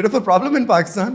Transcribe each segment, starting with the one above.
bit of a problem in Pakistan.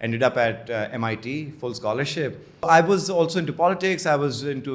Ended up at MIT, full scholarship. I was also into politics. I was into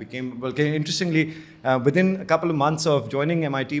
became, well, interestingly, within a couple of months of joining MIT,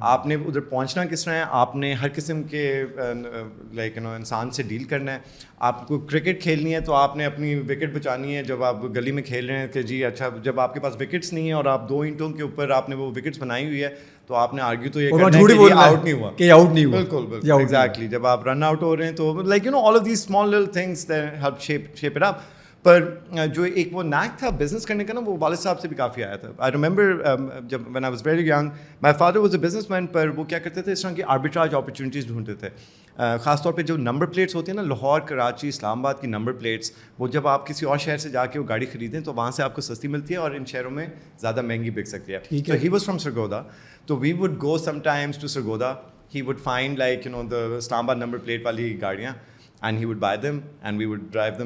آپ نے ادھر پہنچنا کس طرح ہے, آپ نے ہر قسم کے لائک انسان سے ڈیل کرنا ہے. آپ کو کرکٹ کھیلنی ہے تو آپ نے اپنی وکٹ بچانی ہے جب آپ گلی میں کھیل رہے ہیں کہ جی اچھا جب آپ کے پاس وکٹس نہیں ہیں اور آپ 2 اینٹوں کے اوپر آپ نے وہ وکٹس بنائی ہوئی ہے تو آپ نے آرگیو تو یہ کرنا ہے کہ آؤٹ نہیں ہوا, کہ آؤٹ نہیں ہوا. بالکل ایگزیکٹلی. جب آپ رن آؤٹ ہو رہے ہیں تو like all of these small little things help shape it up. پر جو ایک وہ نیک تھا بزنس کرنے کا نا, وہ والد صاحب سے بھی کافی آیا تھا. آئی ریمبر جب when I was very young, my father was a businessman, پر وہ کیا کرتے تھے اس طرح کی آربیٹراج اپرچونیٹیز ڈھونڈتے تھے. خاص طور پہ جو نمبر پلیٹس ہوتی ہیں نا, لاہور, کراچی, اسلام آباد کی نمبر پلیٹس, وہ جب آپ کسی اور شہر سے جا کے وہ گاڑی خریدیں تو وہاں سے آپ کو سستی ملتی ہے اور ان شہروں میں زیادہ مہنگی بک سکتی ہے. تو ہی واز فرام سرگودا, تو we would go sometimes to Sargodha. He would find like the Islamabad number plate والی گاڑیاں, and he would buy them and we would drive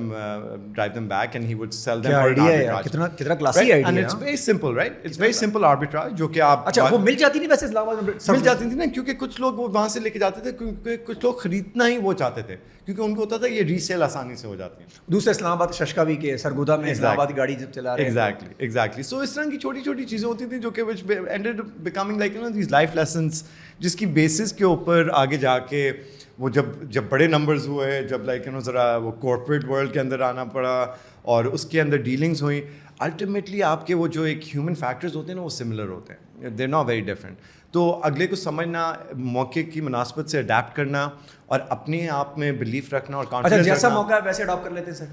them back and he would sell them for arbitrage. کتنا classy idea ہے. And it's very simple, right? It's very simple arbitrage جو کہ آپ اچھا وہ مل جاتی نہیں ویسے اسلام آباد میں, مل جاتی تھی نا, کیونکہ کچھ لوگ وہ وہاں سے لے کے جاتے تھے, کیونکہ کچھ لوگ خریدنا ہی وہ چاہتے تھے کیونکہ ان کو ہوتا تھا یہ ریسیل آسانی سے ہو جاتی ہے. دوسرے اسلام آباد ششکاوی کے سرگودا میں اسلام آباد گاڑی جب چلا رہے ہیں. ایگزیکٹلی. سو اس طرح کی چھوٹی چھوٹی چیزیں ہوتی تھیں جو کہ which ended becoming like these life lessons جس کی بیسس کے اوپر آگے جا کے وہ جب بڑے نمبرز ہوئے, جب لائک ذرا وہ کارپوریٹ ورلڈ کے اندر آنا پڑا اور اس کے اندر ڈیلنگز ہوئیں, الٹیمیٹلی آپ کے وہ جو ایک ہیومن فیکٹرز ہوتے ہیں نا وہ سملر ہوتے ہیں, دے ناٹ ویری ڈفرینٹ. تو اگلے کو سمجھنا, موقع کی مناسبت سے اڈیپٹ کرنا اور اپنے آپ میں بلیف رکھنا اور کانفیڈنس جیسا موقع ہے ویسے اڈاپٹ کر لیتے ہیں سر.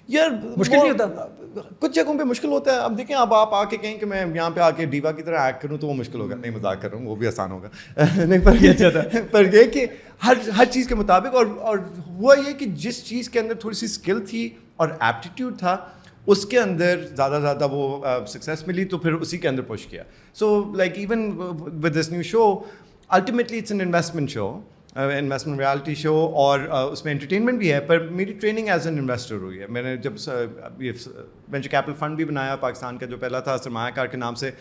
یار مشکل نہیں ہوتا, کچھ جگہوں پہ مشکل ہوتا ہے. اب دیکھیں اب آپ آ کے کہیں کہ میں یہاں پہ آ کے ڈیوا کی طرح ایکٹ کروں تو وہ مشکل ہوگا. نہیں مذاق کر رہا ہوں, وہ بھی آسان ہوگا. نہیں پر یہ کہ ہر چیز کے مطابق, اور ہوا یہ کہ جس چیز کے اندر تھوڑی سی اسکل تھی اور ایپٹیٹیوڈ تھا اس کے اندر زیادہ وہ سکسیس ملی تو پھر اسی کے اندر پش کیا. So like even with this new show ultimately it's an investment show, investment reality show, اور اس میں انٹرٹینمنٹ بھی ہے. پر میری ٹریننگ ایز این انویسٹر ہوئی ہے. میں نے جب وینچر کیپٹل فنڈ بھی بنایا پاکستان کا جو پہلا تھا سرمایہ کار کے نام سے,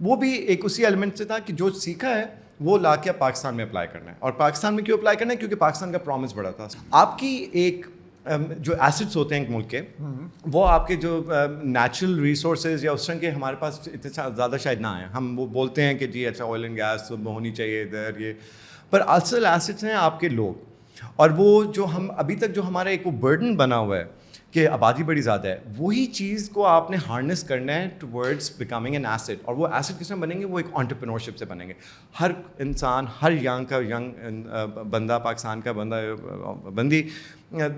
وہ بھی ایک اسی ایلیمنٹ سے تھا کہ جو سیکھا ہے وہ لا کے پاکستان میں اپلائی کرنا ہے. اور پاکستان میں کیوں اپلائی کرنا ہے؟ کیونکہ پاکستان کا پرومس بڑا تھا. آپ کی ایک جو ایسٹس ہوتے ہیں ایک ملک کے, وہ آپ کے جو نیچرل ریسورسز یا اس طرح کے ہمارے پاس اتنے زیادہ شاید نہ آئیں. ہم وہ بولتے ہیں کہ جی اچھا آئل اینڈ گیس ہونی چاہیے ادھر یہ, پر اصل ایسٹس ہیں آپ کے لوگ. اور وہ جو ہم ابھی تک جو ہمارا ایک وہ برڈن بنا ہوا ہے کہ آبادی بڑی زیادہ ہے, وہی چیز کو آپ نے ہارنس کرنا ہے ٹورڈز بیکمنگ این ایسٹ. اور وہ ایسٹ کس طرح بنیں گے؟ وہ ایک انٹرپرینورشپ سے بنیں گے. ہر انسان, ہر ینگ بندہ, پاکستان کا بندہ بندی,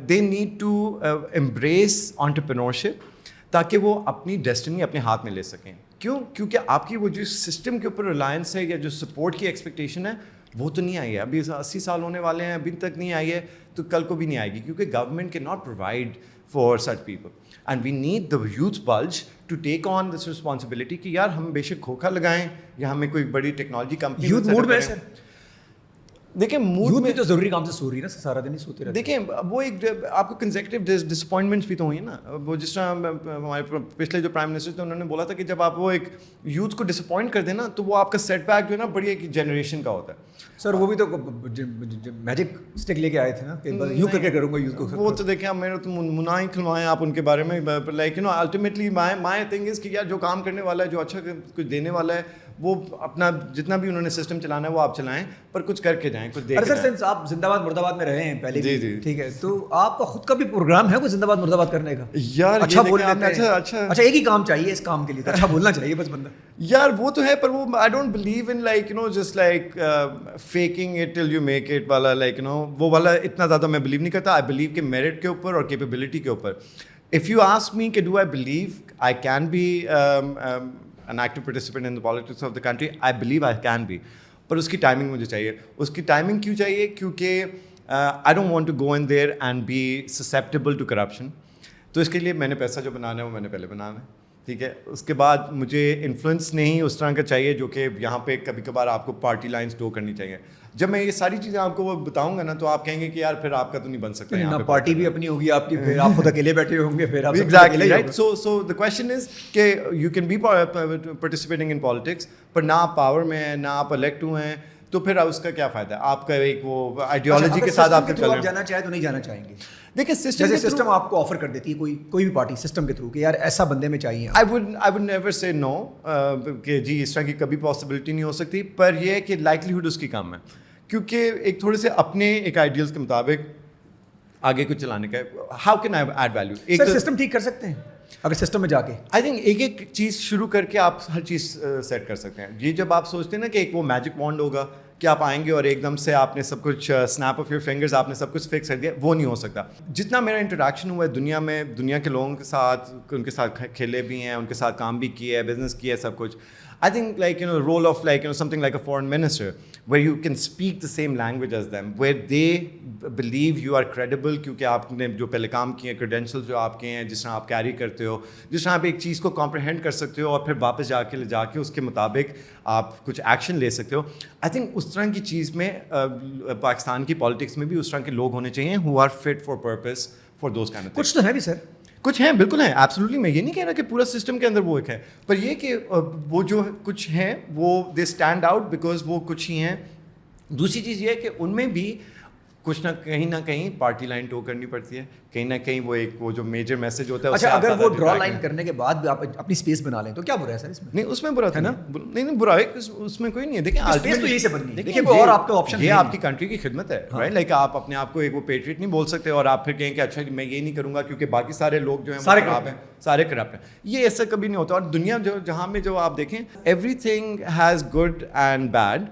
they need to embrace entrepreneurship تاکہ وہ اپنی ڈیسٹنی اپنے ہاتھ میں لے سکیں. کیوں؟ کیونکہ آپ کی وہ جو سسٹم کے اوپر ریلائنس ہے یا جو سپورٹ کی ایکسپیکٹیشن ہے وہ تو نہیں آئی ہے. ابھی 80 سال ہونے والے ہیں, ابھی تک نہیں آئی ہے, تو کل کو بھی نہیں آئے گی, کیونکہ government can not provide for such people. And we need the youth bulge to take on this responsibility کہ یار ہم بے شک کھوکھا لگائیں یا ہمیں کوئی بڑی ٹیکنالوجی کمپنی. یوتھ موڈ میں سر, دیکھیں موڈ میں تو ضروری کام سے سو رہی ہے نا, سارا دن ہی سوتے رہتے. دیکھیں وہ ایک آپ کو کنزیکٹیو ڈسپوائنٹمنٹس بھی تو ہوئی ہیں نا. وہ جس طرح ہمارے پچھلے جو پرائم منسٹر تھے انہوں نے بولا تھا کہ جب آپ وہ ایک یوتھ کو ڈسپوائنٹ کر دیں نا تو وہ آپ کا سیٹ بیک جو ہے نا بڑی ایک جنریشن کا ہوتا ہے. سر وہ بھی تو میجک اسٹک لے کے آئے تھے نا کہ یوں کر کے کروں گا یوتھ کو. وہ تو دیکھیں اب میرے تو مناہ ہی کھلوائیں آپ ان کے بارے میں. Like ultimately my thing is کہ یار جو کام کرنے والا ہے, جو اچھا کچھ دینے والا ہے, وہ اپنا جتنا بھی انہوں نے سسٹم چلانا ہے وہ آپ چلائیں, پر کچھ کر کے جائیں, کچھ دیکھ کے جائیں. سر آپ زندہ باد مرد آباد میں رہے ہیں پہلے, جی ٹھیک ہے, تو آپ کا خود کا بھی پروگرام ہے کوئی زندہ باد مرد آباد کرنے کا؟ یار اچھا بولنا, اچھا ایک ہی کام چاہیے اس کام کے لیے, اچھا بولنا چاہیے بس بندہ. یار وہ تو ہے, پر وہ I don't believe in like just like faking it till you make it والا, لائک وہ والا اتنا زیادہ میں بلیو نہیں کرتا. آئی بلیو کہ میرٹ کے اوپر اور کیپیبلٹی کے اوپر. اف یو آسک می کہ do I believe I can be an active participant in the politics of the country, I believe I can be. پر اس کی ٹائمنگ مجھے چاہیے. اس کی ٹائمنگ کیوں چاہیے؟ کیونکہ I don't want to go in there and be susceptible to corruption. تو اس کے لیے میں نے پیسہ جو بنانا ہے وہ میں نے پہلے بنانا ہے, ٹھیک ہے. اس کے بعد مجھے انفلوئنس نہیں اس طرح کا چاہیے جو کہ یہاں پہ کبھی کبھار آپ کو پارٹی لائنس ڈو کرنی چاہیے. جب میں یہ ساری چیزیں آپ کو وہ بتاؤں گا نا تو آپ کہیں گے کہ یار پھر آپ کا تو نہیں بن سکتا. یہاں پارٹی بھی اپنی ہوگی آپ کی, پھر آپ خود اکیلے بیٹھے ہوں گے, پھر آپ exactly right. So the question is کہ you can be participating in politics, پر نہ آپ پاور میں ہیں, نہ آپ الیکٹ ہوئے ہیں, تو پھر اس کا کیا فائدہ ہے؟ آپ کا ایک وہ آئیڈیالوجی کے ساتھ آپ آپ جانا چاہیں تو نہیں جانا چاہیں گے. دیکھیں سسٹم آپ کو آفر کر دیتی ہے کوئی بھی پارٹی سسٹم کے تھرو کہ یار ایسا بندے میں چاہیے. I would never say no کہ جی اس طرح کی کبھی پاسبلٹی نہیں ہو سکتی, پر یہ ہے کہ لائکلیہڈ اس کی کم ہے, کیونکہ ایک تھوڑے سے اپنے ایک آئیڈیلس کے مطابق آگے کو چلانے کا. How can I add value? ایک سسٹم ٹھیک کر سکتے ہیں اگر سسٹم میں جا کے. آئی تھنک ایک چیز شروع کر کے آپ ہر چیز سیٹ کر سکتے ہیں. یہ جب آپ سوچتے ہیں نا کہ ایک وہ میجک وانڈ ہوگا کہ آپ آئیں گے اور ایک دم سے آپ نے سب کچھ اسنیپ آف یور فنگرز آپ نے سب کچھ فکس کر دیا, وہ نہیں ہو سکتا. جتنا میرا انٹریکشن ہوا ہے دنیا میں, دنیا کے لوگوں کے ساتھ, ان کے ساتھ کھیلے بھی ہیں, ان کے ساتھ کام بھی کیا ہے, بزنس کیا ہے, سب کچھ. I think role of something like a foreign minister where you can speak the same language as them, where they believe you are credible کیونکہ آپ نے جو پہلے کام کیے ہیں, credentials جو آپ کے ہیں, جس طرح آپ کیری کرتے ہو, جس طرح آپ ایک چیز کو comprehend کر سکتے ہو اور پھر واپس جا کے اس کے مطابق آپ کچھ ایکشن لے سکتے ہو. I think اس طرح کی چیز میں پاکستان کی پالیٹکس میں بھی اس طرح کے لوگ ہونے چاہیے who are fit for purpose for those kind of things. کچھ تو ہے بھی سر, کچھ ہیں, بالکل ہیں, ایبسلیوٹلی. میں یہ نہیں کہہ رہا کہ پورا سسٹم کے اندر وہ ایک ہے, پر یہ کہ وہ جو کچھ ہیں وہ دے اسٹینڈ آؤٹ بیکاز وہ کچھ ہی ہیں. دوسری چیز یہ ہے کہ ان میں بھی کچھ نہ کہیں پارٹی لائن ٹو کرنی پڑتی ہے, کہیں نہ کہیں وہ ایک وہ جو میجر میسج ہوتا ہے. اچھا اگر وہ ڈرا لائن کرنے کے بعد بھی آپ اپنی اسپیس بنا لیں تو کیا برا ہے سر اس میں؟ نہیں, اس میں برا تھا نا, نہیں برا ہے اس میں کوئی نہیں ہے. دیکھیں اسپیس تو یہی سے بننی ہے, دیکھیں کوئی اور آپ کا آپشن یہ آپ کی کنٹری کی خدمت ہے, رائٹ. لائک آپ اپنے آپ کو ایک وہ پیٹریٹ نہیں بول سکتے اور آپ پھر کہیں کہ اچھا میں یہ نہیں کروں گا کیونکہ باقی سارے لوگ جو ہیں سارے کرپٹ ہیں. یہ ایسا کبھی نہیں ہوتا. اور دنیا جہاں میں جو آپ دیکھیں everything has good and bad,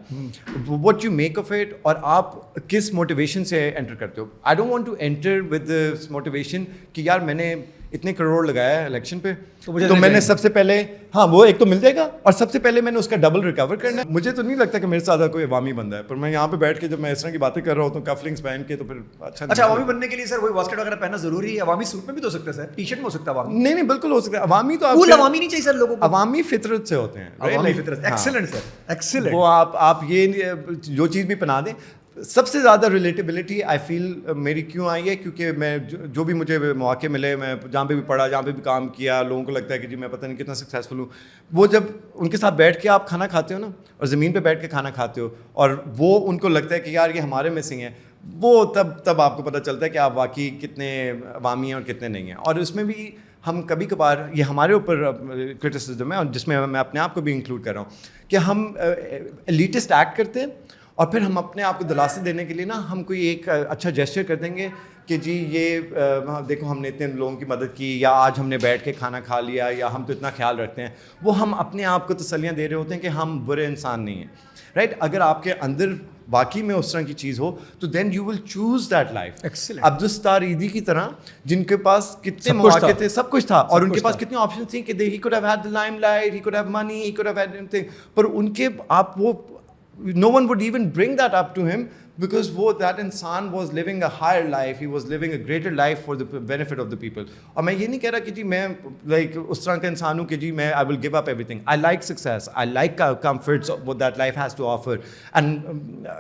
what you make of it, اور آپ کس موٹیویشن سے انٹر کرتے ہو. I don't want to enter with motivation کہ یار میں نے اتنے کروڑ لگایا ہے الیکشن پہ تو میں نے سب سے پہلے وہ ایک تو مل جائے گا اور سب سے پہلے میں نے اس کا ڈبل ریکور کرنا ہے. مجھے تو نہیں لگتا کہ میرے ساتھ کوئی عوامی بندہ ہے, پر میں یہاں پہ بیٹھ کے جب میں اس طرح کی باتیں کر رہا ہوتا ہوں کف لنگس پہن کے تو پھر اچھا عوامی بننے کے لیے سر وہی واسکٹ وغیرہ پہننا ضروری ہے. عوامی سوٹ میں بھی تو ہو سکتا ہے سر, ٹی شرٹ میں ہو سکتا ہے عوامی. نہیں بالکل ہو سکتا ہے. عوامی تو عوامی نہیں چاہیے سر لوگوں کو, عوامی فطرت سے ہوتے ہیں. عوامی فطرت, ایکسلنٹ سر, ایکسلنٹ. وہ آپ یہ جو چیز بھی پہنا دیں. سب سے زیادہ ریلیٹیبلٹی آئی فیل میری کیوں آئی ہے کیونکہ میں جو بھی مجھے مواقع ملے, میں جہاں پہ بھی پڑھا, جہاں پہ بھی کام کیا, لوگوں کو لگتا ہے کہ جی میں پتہ نہیں کتنا سکسیزفل ہوں. وہ جب ان کے ساتھ بیٹھ کے آپ کھانا کھاتے ہو نا, اور زمین پہ بیٹھ کے کھانا کھاتے ہو, اور وہ ان کو لگتا ہے کہ یار یہ ہمارے میں سے ہیں, وہ تب آپ کو پتہ چلتا ہے کہ آپ واقعی کتنے عوامی ہیں اور کتنے نہیں ہیں. اور اس میں بھی ہم کبھی کبھار, یہ ہمارے اوپر کرٹیسزم ہے اور جس میں میں اپنے آپ کو بھی انکلوڈ کر رہا ہوں, کہ ہم ایلیٹسٹ ایکٹ کرتے ہیں اور پھر ہم اپنے آپ کو دلاسے دینے کے لیے نا ہم کوئی ایک اچھا جیسچر کر دیں گے کہ جی یہ دیکھو ہم نے اتنے لوگوں کی مدد کی, یا آج ہم نے بیٹھ کے کھانا کھا لیا, یا ہم تو اتنا خیال رکھتے ہیں. وہ ہم اپنے آپ کو تسلیاں دے رہے ہوتے ہیں کہ ہم برے انسان نہیں ہیں, رائٹ. اگر آپ کے اندر واقعی میں اس طرح کی چیز ہو تو then you will choose that life. Abdul Sattar Edhi کی طرح جن کے پاس کتنے مواقع تھے, سب کچھ تھا, اور ان کے پاس کتنے آپشن تھے کہ he could have had the limelight, he could have money, he could have had anything, پر ان کے آپ وہ no one would even bring that up to him because that insan was living a higher life, he was living a greater life for the benefit of the people. اور میں یہ نہیں کہہ رہا کہ جی میں like اس طرح کا انسان ہوں کہ جی میں I will give up everything. I like success, I like comforts of what that life has to offer, and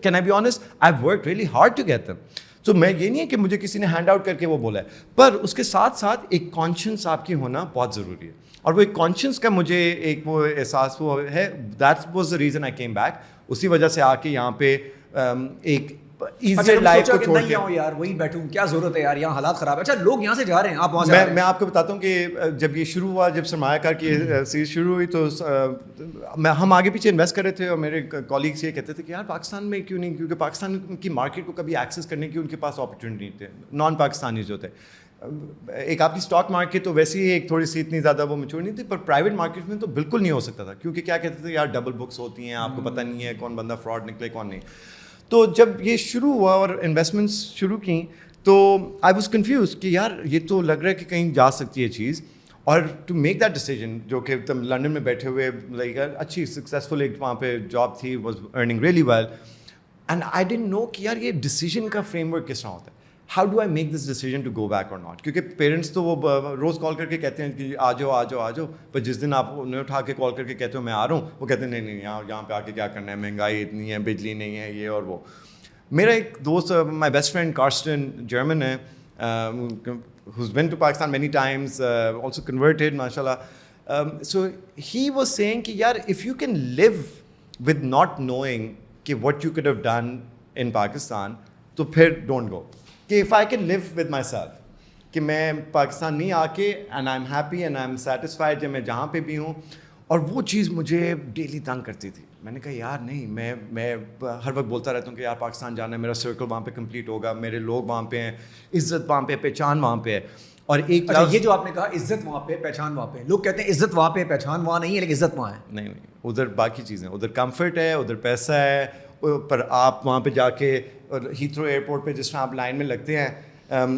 can I be honest, I've worked really hard to get them. تو میں یہ نہیں ہے کہ مجھے کسی نے ہینڈ آؤٹ کر کے وہ بولا ہے, پر اس کے ساتھ ساتھ ایک کانشنس آپ کی ہونا بہت ضروری ہے. اور وہ ایک کانشنس کا مجھے ایک وہ احساس وہ ہے, that was the reason I came back. اسی وجہ سے آ کے یہاں پہ ایک ایزی لائف کو چھوڑ کے یار وہی بیٹھوں, کیا ضرورت ہے یار, یہاں حالات خراب ہے. اچھا لوگ یہاں سے جا رہے ہیں, آپ وہاں سے. میں آپ کو بتاتا ہوں کہ جب یہ شروع ہوا, جب سرمایہ کار کی سیریز شروع ہوئی تو ہم آگے پیچھے انویسٹ کر رہے تھے, اور میرے کالیگس یہ کہتے تھے کہ یار پاکستان میں کیوں نہیں, کیونکہ پاکستان کی مارکیٹ کو کبھی ایکسیس کرنے کی ان کے پاس اپرچونیٹی نہیں تھے. نان پاکستانی جو تھے, ایک آپ کی اسٹاک مارکیٹ تو ویسے ہی ایک تھوڑی سی اتنی زیادہ وہ میچور نہیں تھی, پر پرائیویٹ مارکیٹ میں تو بالکل نہیں ہو سکتا تھا, کیونکہ کیا کہتے تھے یار ڈبل بکس ہوتی ہیں, آپ کو پتہ نہیں ہے کون بندہ فراڈ نکلے کون نہیں. تو جب یہ شروع ہوا اور انویسٹمنٹس شروع کی تو آئی واز کنفیوز کہ یار یہ تو لگ رہا ہے کہ کہیں جا سکتی ہے چیز. اور ٹو میک دیٹ ڈیسیجن, جو کہ تم لنڈن میں بیٹھے ہوئے لائک اچھی سکسیزفل ایک وہاں پہ جاب تھی, was earning really well, and I didn't know کہ یار یہ ڈیسیجن کا فریم ورک کس طرح ہوتا ہے. How do I make this decision to go back اور ناٹ, کیونکہ پیرنٹس تو وہ روز کال کر کے کہتے ہیں کہ آ جاؤ آ جاؤ آ جاؤ, پر جس دن آپ انہیں اٹھا کے کال کر کے کہتے ہو میں آ رہا ہوں, وہ کہتے ہیں نہیں یہاں پہ آ کے کیا کرنا ہے, مہنگائی اتنی ہے, بجلی نہیں ہے, یہ اور وہ. میرا ایک دوست, مائی بیسٹ فرینڈ کارسٹن, جرمن ہے, who's been to Pakistan many times, also converted mashallah, so he was saying کہ یار if you can live with not knowing کہ what you could have done in Pakistan, تو پھر don't go. کہ if I can live with myself, کہ میں پاکستان نہیں آ کے and I'm happy and I'm satisfied جب میں جہاں پہ بھی ہوں. اور وہ چیز مجھے ڈیلی تنگ کرتی تھی. میں نے کہا یار نہیں, میں ہر وقت بولتا رہتا ہوں کہ یار پاکستان جانا ہے, میرا سرکل وہاں پہ کمپلیٹ ہوگا, میرے لوگ وہاں پہ ہیں, عزت وہاں پہ, پہچان وہاں پہ ہے. اور ایک یہ جو آپ نے کہا عزت وہاں پہ پہچان وہاں پہ, لوگ کہتے ہیں عزت وہاں پہ پہچان وہاں نہیں ہے, لیکن عزت وہاں ہے. نہیں, ادھر باقی چیزیں, ادھر کمفرٹ ہے, ادھر پیسہ ہے, پر آپ وہاں پہ جا کے ہیتھرو ایئرپورٹ پہ جس طرح آپ لائن میں لگتے ہیں,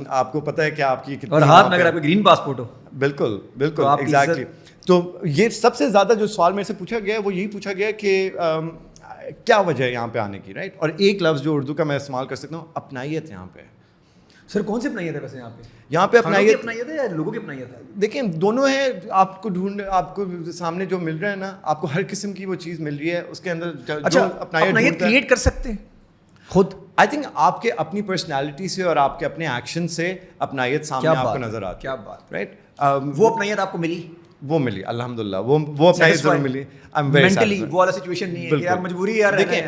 آپ کو پتہ ہے کہ آپ کی کتنی, اور ہاتھ میں اگر آپ کا گرین پاسپورٹ ہو. بالکل بالکل ایگزیکٹلی. تو یہ سب سے زیادہ جو سوال میرے سے پوچھا گیا ہے وہ یہی پوچھا گیا کہ کیا وجہ ہے یہاں پہ آنے کی, رائٹ. اور ایک لفظ جو اردو کا میں استعمال کر سکتا ہوں, اپنائیت یہاں پہ ہے. سر کون سی اپنائیت ہے ویسے یہاں پہ؟ یہاں پہ اپنائیت ہے یا لوگوں کی اپنائیت ہے؟ دیکھیں دونوں ہیں. آپ کو آپ کو سامنے جو مل رہا ہے نا, آپ کو ہر قسم کی وہ چیز مل رہی ہے, اس کے اندر جو اپنائیت کریٹ کر سکتے ہیں خود. آئی تھنک آپ کے اپنی پرسنالٹی سے اور آپ کے اپنے ایکشن سے اپنائیت سامنے آپ کو نظر آتی ہے. کیا بات, رائٹ. وہ اپنائیت آپ کو ملی؟ وہ ملی الحمد للہ, وہ اپنائیت ضرور ملی. مینٹلی وہ والا سچویشن نہیں ہے کہ یار مجبوری ہے. یار دیکھیں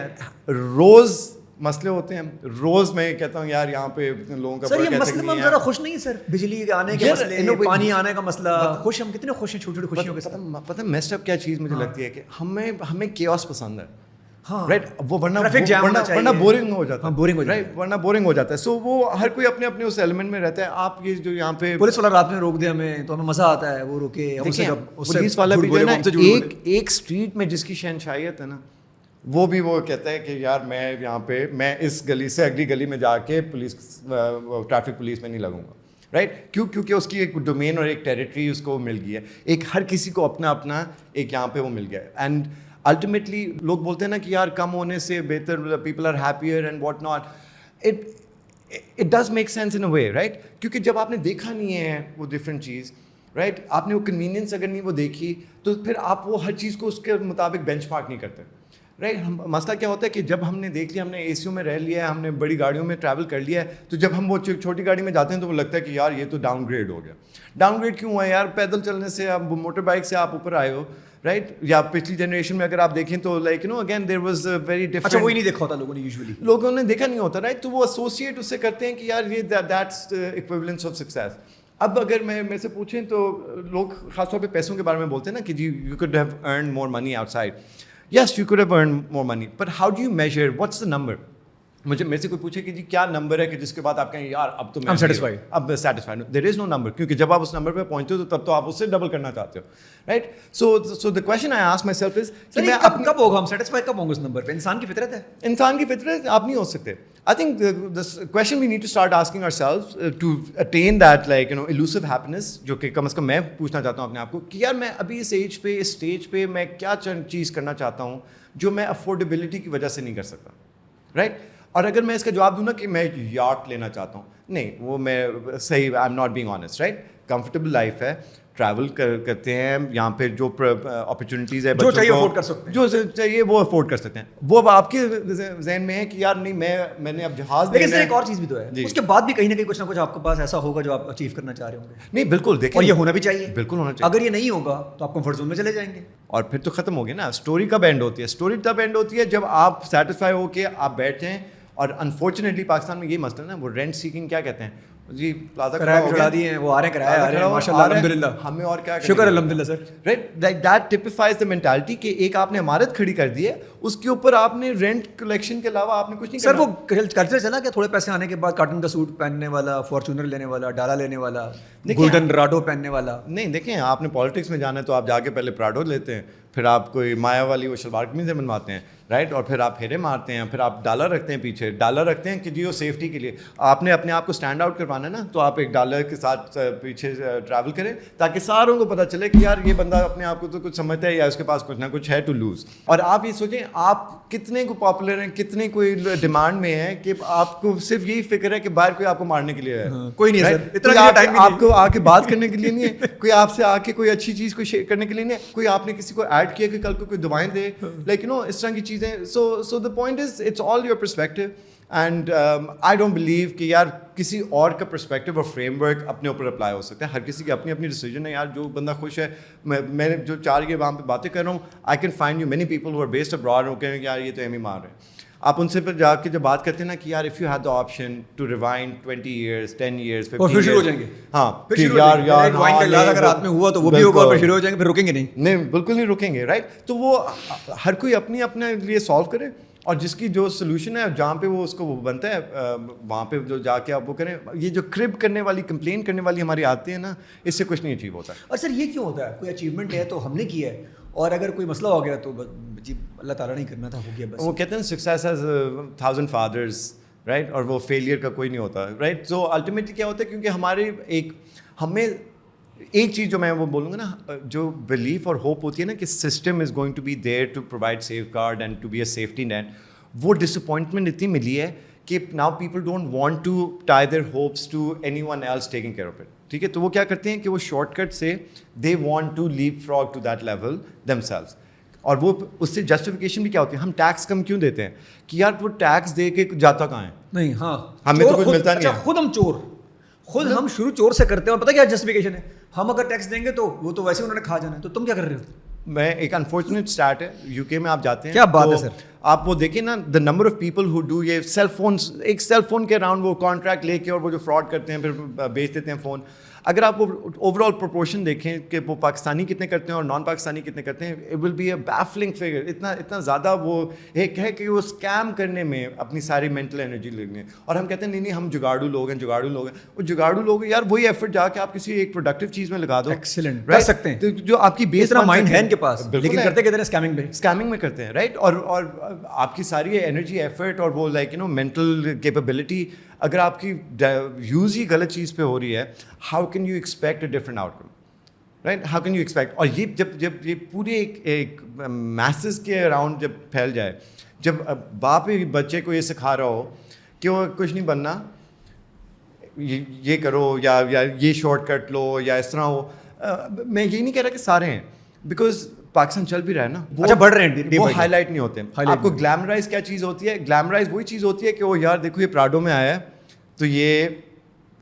روز مسئلے ہوتے ہیں, روز میں کہتا ہوں یار یہاں پہ لوگوں کا. سر یہ مسئلے میں ہم ذرا خوش نہیں ہیں سر, بجلی آنے کے مسئلے, پانی آنے کا مسئلہ, خوش ہم کتنے خوش ہیں چھوٹی چھوٹی خوشیوں کے ساتھ. پتہ میسڈ اپ کیا چیز مجھے لگتی ہے کہ ہمیں کیوس پسند ہے. ہاں رائٹ. وہ ورنہ بورنگ ہو جاتا ہے. رائٹ, ورنہ بورنگ ہو جاتا ہے. سو وہ ہر کوئی اپنے اپنے اس ایلیمنٹ میں رہتا ہے. آپ یہ جو یہاں پہ پولیس والا رات میں روک دے ہمیں تو ہمیں مزہ آتا ہے, وہ روکے. پولیس والا بھی جو ہے نا ایک اسٹریٹ میں جس کی شہنشائیت ہے نا, وہ بھی وہ کہتا ہے کہ یار میں یہاں پہ میں اس گلی سے اگلی گلی میں جا کے پولیس ٹریفک پولیس میں نہیں لگوں گا. رائٹ. کیونکہ اس کی ایک ڈومین اور ایک ٹیریٹری اس کو مل گئی ہے. ایک ہر کسی کو اپنا اپنا ایک یہاں پہ وہ مل گیا ہے. اینڈ الٹیمیٹلی لوگ بولتے ہیں نا کہ یار کم ہونے سے بہتر, people are happier and what not. It does make sense in a way, right. کیونکہ جب آپ نے دیکھا نہیں ہے وہ ڈفرینٹ چیز, رائٹ, آپ نے وہ کنوینئنس اگر نہیں وہ دیکھی تو پھر آپ وہ ہر چیز کو اس کے مطابق بینچ مارک نہیں کرتے. رائٹ. مسئلہ کیا ہوتا ہے کہ جب ہم نے دیکھ لیا, ہم نے اے سیوں میں رہ لیا ہے, ہم نے بڑی گاڑیوں میں ٹریول کر لیا ہے, تو جب ہم وہ چھوٹی گاڑی میں جاتے ہیں تو وہ لگتا ہے کہ یار یہ تو ڈاؤن گریڈ ہو گیا. ڈاؤن گریڈ کیوں ہوا ہے یار؟ پیدل چلنے سے, آپ موٹر بائک سے آپ اوپر آئے ہو, رائٹ. یا پچھلی جنریشن میں اگر آپ دیکھیں تو like you know again there was very different. اچھا وہی نہیں دیکھا ہوتا لوگوں نے, یوزلی لوگوں نے دیکھا نہیں ہوتا, رائٹ. تو وہ ایسوسیٹ اس سے کرتے ہیں کہ یار یہ دیٹس ایکویولنس آف سکسیس. اب اگر میرے سے پوچھیں تو لوگ خاص طور پہ پیسوں کے بارے میں بولتے ہیں نا کہ جی you could have earn more money outside. Yes, you could have earned more money, but how do you measure? What's the number? میرے سے کوئی پوچھے کہ جی کیا نمبر ہے کہ جس کے بعد آپ کہیں یار اب تو میں اب سیٹسفائڈ. دیر از نو نمبر, کیونکہ جب آپ اس نمبر پہ پہنچتے ہو تو تب تو آپ اس سے ڈبل کرنا چاہتے ہو, right. So the question I ask myself is کہ میں کب ہوگا ہم سیٹسفائی, کب ہوں گے اس نمبر پہ؟ انسان کی فطرت ہے. انسان کی فطرت آپ نہیں ہو سکتے. I think the question we need to start asking ourselves to attain that like you know elusive happiness, جو کہ کم از کم میں پوچھنا چاہتا ہوں اپنے آپ کو کہ یار میں ابھی اس ایج پہ, اس اسٹیج پہ میں کیا چیز کرنا چاہتا ہوں جو میں افورڈیبلٹی کی وجہ سے نہیں کر سکتا, رائٹ. اور اگر میں اس کا جواب دوں نا کہ میں یاٹ لینا چاہتا ہوں, نہیں, وہ میں صحیح, I am not being honest, right. Comfortable life ہے, ٹریول کرتے ہیں یہاں پہ, جو اپرچونیٹیز ہے جو چاہیے افورڈ کر سکتے ہیں, جو چاہیے وہ افورڈ کر سکتے ہیں. وہ اب آپ کے ذہن میں ہے کہ یار نہیں میں نے اب جہاز. لیکن ایک اور چیز بھی تو ہے, اس کے بعد بھی کہیں نہ کہیں کچھ نہ کچھ آپ کے پاس ایسا ہوگا جو آپ اچیو کرنا چاہ رہے ہوں گے. نہیں بالکل, دیکھیں, اور یہ ہونا بھی چاہیے, بالکل ہونا چاہیے. اگر یہ نہیں ہوگا تو آپ کمفرٹ زون میں چلے جائیں گے اور پھر تو ختم ہو گیا نا. اسٹوری کب اینڈ ہوتی ہے؟ اسٹوری تب اینڈ ہوتی ہے جب آپ سیٹسفائی ہو کے آپ بیٹھیں. اور انفارچونیٹلی پاکستان میں یہ مسئلہ نا, وہ رینٹ سیکنگ کیا کہتے ہیں جی, پلازا کرایہ دیے ہیں, وہ آ رہے ہیں کرایہ آ رہے ہیں, ماشاءاللہ الحمدللہ, ہمیں اور کیا شکر الحمدللہ سر, رائٹ. دیٹ ٹپیفائز دا مینٹالٹی کہ ایک آپ نے عمارت کھڑی کر دی ہے, اس کے اوپر آپ نے رینٹ کلیکشن کے علاوہ آپ نے کچھ نہیں سر. وہ کلچر چلا کہ تھوڑے پیسے آنے کے بعد کاٹن کا سوٹ پہننے والا, فارچونر لینے والا, ڈالا لینے والا, گولڈن راڈو پہننے والا. نہیں دیکھیں, آپ نے پالیٹکس میں جانا ہے تو آپ جا کے پہلے پراڈو لیتے ہیں, پھر آپ کوئی مایا والی وہ شلوار قمیض سے بنواتے ہیں, رائٹ. اور پھر آپ پھیرے مارتے ہیں, پھر آپ ڈالر رکھتے ہیں پیچھے, ڈالر رکھتے ہیں کہ جی وہ سیفٹی کے لیے. آپ نے اپنے آپ کو اسٹینڈ آؤٹ کروانا ہے نا, تو آپ ایک ڈالر کے ساتھ پیچھے ٹریول کریں تاکہ ساروں کو پتہ چلے کہ یار یہ بندہ اپنے آپ کو تو کچھ سمجھتا ہے یا اس کے پاس کچھ نہ کچھ ہے ٹو لوز. اور آپ یہ سوچیں آپ کتنے کو پاپولر ہیں, کتنے کوئی ڈیمانڈ میں ہیں کہ آپ کو صرف یہی فکر ہے کہ باہر کوئی آپ کو مارنے کے لیے ہے, کوئی نہیں سر, اتنا ٹائم آپ کو آ کے بات کرنے کے لیے نہیں ہے, کوئی آپ سے آ کے کوئی اچھی چیز کو شیئر کرنے کے لیے نہیں ہے, کوئی آپ نے کسی کو ایڈ کیا کہ کل کو کوئی دعائیں دے, لائک یو نو اس طرح کی چیزیں. So the point is it's all your perspective. And I don't believe کہ یار کسی اور کا پرسپیکٹو اور فریم ورک اپنے اوپر اپلائی ہو سکتا ہے. ہر کسی کی اپنی اپنی ڈیسیجن ہے. یار جو بندہ خوش ہے, میں جو 4 یہ وہاں پہ باتیں کر رہا ہوں, I can find you many people who are based abroad, ہو کہیں کہ یار یہ تو ایم ہی مار رہے ہیں. آپ ان سے پھر جا کے جب بات کرتے ہیں نا کہ یار if you had the option to rewind 20 years 10 years 15 اور پھر شروع ہو جائیں گے. ہاں پھر یار وائن کا گلاس اگر ہاتھ میں ہوا تو وہ بھی ہوگا, اور پھر شروع ہو جائیں گے, پھر رکیں گے نہیں, بالکل نہیں رکیں گے, رائٹ. تو وہ ہر کوئی اپنی اپنے لیے سالو کرے, اور جس کی جو سولوشن ہے جہاں پہ وہ اس کو وہ بنتا ہے وہاں پہ جو جا کے آپ وہ کریں. یہ جو کرب کرنے والی کمپلین کرنے والی ہماری آتی ہے نا, اس سے کچھ نہیں اچیو ہوتا. اور سر یہ کیوں ہوتا ہے؟ کوئی اچیومنٹ ہے تو ہم نے کیا ہے, اور اگر کوئی مسئلہ ہو گیا تو جی اللہ تعالیٰ نہیں کرنا تھا, ہو گیا بس. وہ کہتے ہیں سکسیس ہیز 1000 fathers, رائٹ, اور وہ فیلئر کا کوئی نہیں ہوتا, رائٹ. سو الٹیمیٹلی کیا ہوتا ہے, کیونکہ ہمارے ہمیں ایک چیز جو میں وہ بولوں گا نا, جو بلیف اور ہوپ ہوتی ہے نا کہ system is going to be there to provide safeguard and to be a safety net, وہ ڈس اپوائنٹمنٹ اتنی ملی ہے کہ now people don't want to tie their hopes to anyone else taking care of it. ٹھیک ہے, تو وہ کیا کرتے ہیں کہ وہ شارٹ کٹ سے they want to leapfrog to that level themselves. اور وہ اس سے جسٹیفیکیشن بھی کیا ہوتی ہے, ہم ٹیکس کم کیوں دیتے ہیں کہ یار وہ ٹیکس دے کے جاتا کہاں ہے, نہیں ہاں ہمیں تو کچھ ملتا نہیں ہے. خود ہم چور, خود ہم شروع چور سے کرتے ہیں, اور پتہ کیا جسٹیفیکیشن ہے, ہم اگر ٹیکس دیں گے تو وہ تو ویسے انہوں نے کھا جانا ہے, تو تم کیا کر رہے ہو. میں ایک انفارچونیٹ اسٹارٹ ہے یو کے میں, آپ جاتے ہیں کیا بات ہے سر, آپ وہ دیکھیں نا the number of people who do یہ سیل فونس, ایک سیل فون کے اراؤنڈ وہ کانٹریکٹ لے کے اور وہ جو فراڈ کرتے ہیں پھر بیچ دیتے ہیں فون. اگر آپ وہ اوور آل پرپورشن دیکھیں کہ وہ پاکستانی کتنے کرتے ہیں اور نان پاکستانی کتنے کرتے ہیں, it will be a baffling figure. اتنا زیادہ وہ ایک ہے کہ وہ اسکیم کرنے میں اپنی ساری مینٹل انرجی لگنے, اور ہم کہتے ہیں نہیں ہم جگاڑو لوگ ہیں. وہ جگاڑو لوگ ہیں یار, وہی ایفرٹ جا کے آپ کسی ایک پروڈکٹیو چیز میں لگا دو. ایکسیلنٹ, کر سکتے ہیں, جو آپ کی بیس اتنا مائنڈ ہے ان کے پاس, لیکن کرتے کہتے ہیں اسکیمنگ میں کرتے ہیں, رائٹ. اور آپ کی ساری انرجی ایفرٹ اور وہ لائک مینٹل کیپیبلٹی اگر آپ کی یوز ہی غلط چیز پہ ہو رہی ہے, how can you expect a different out come, right, how can you expect. اور یہ جب یہ پورے ایک میسز کے اراؤنڈ جب پھیل جائے, جب باپ بچے کو یہ سکھا رہا ہو کہ وہ کچھ نہیں بننا, یہ کرو یا یہ شارٹ کٹ لو یا اس طرح ہو. میں یہ نہیں کہہ رہا کہ سارے ہیں, بیکاز پاکستان چل بھی رہا ہے نا, اچھا بڑھ رہے ہیں, وہ ہائی لائٹ نہیں ہوتے. آپ کو گلیمرائز کیا چیز ہوتی ہے, گلیمرائز وہی چیز ہوتی ہے کہ وہ یار دیکھو یہ پراڈو میں آیا ہے تو یہ